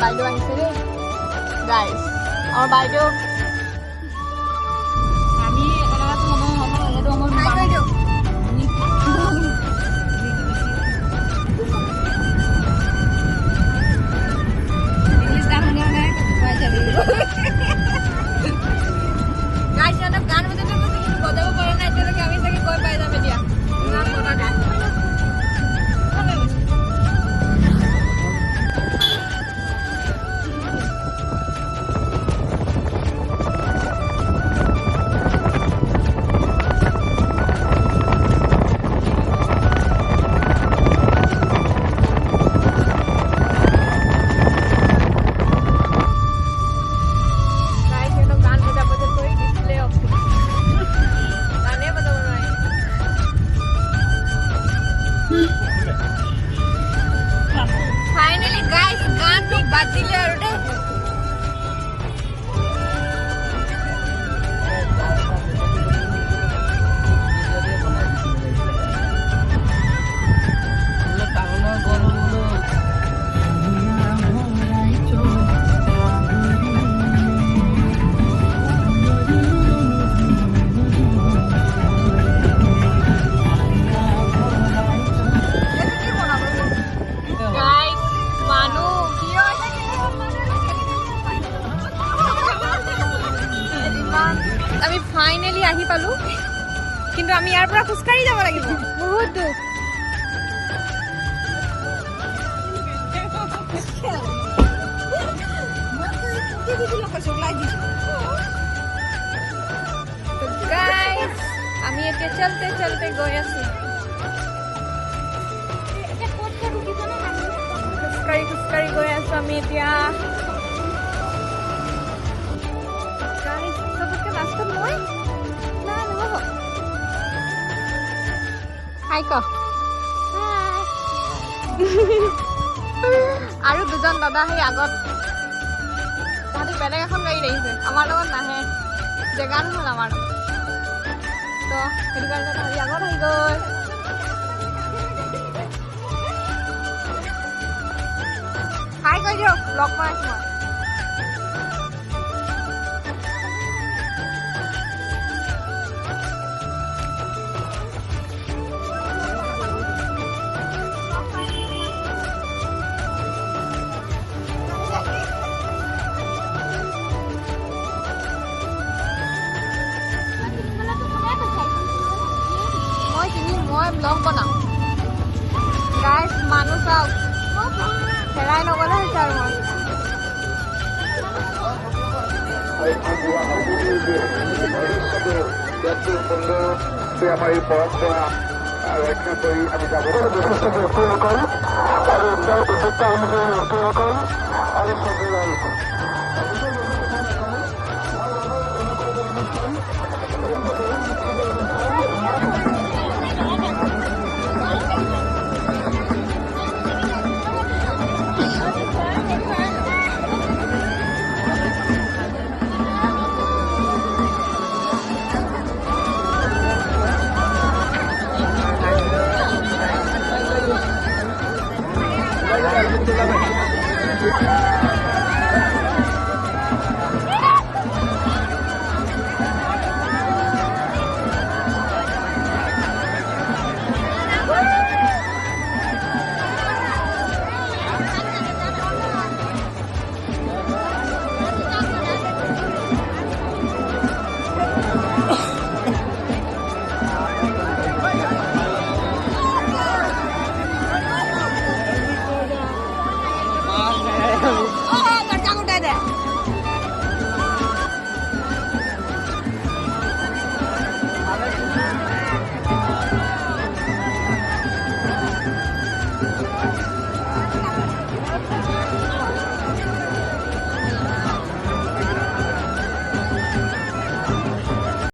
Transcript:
বাইদেউ আহিছে দেই গাইজ আমাৰ বাইদেউ আমি এনেকুৱাটো সময় এইটো আমাৰ বাইদেউ ইংলিছ গান শুনে শুনে খুৱাই যাবি গাইজ সিহঁতক গান বজাব পৰা নাই এতিয়ালৈকে আমি চাগে গৈ পাই যাম এতিয়া ইমান মজা গান আমি ফাইনেলি আহি পালো কিন্তু আমি ইয়াৰ পৰা খোজকাঢ়ি যাব লাগিব বহুত দূৰ গাইজ আমি এতিয়া চলতে চলতে গৈ আছো খোজকাঢ়ি খোজকাঢ়ি গৈ আছো আমি এতিয়া লাষ্টত মই না নহ'ব হাই ক আৰু দুজন দাদা সেই আগত তাহাঁতি বেলেগ এখন গাড়ীত আহিছে আমাৰ লগত নাহে জেগা নহ'ল আমাৰ লগত তো সেইটো কাৰণে তাহাঁতি আগত আহি গ'ল হাই কৈ দিয়ক লগ পাই আছো মই মই ব্লগ বনাম গাইজ মানুহ চাওক হেৰাই নগ'লে হৈছে আৰু আমাৰ এই পৰম্পৰা ৰক্ষা কৰি আমি যাব যথেষ্ট ব্যক্তিসকল আৰু তাৰ উদ্যোক্তা অনুযায়ী ব্যক্তিসকল আৰু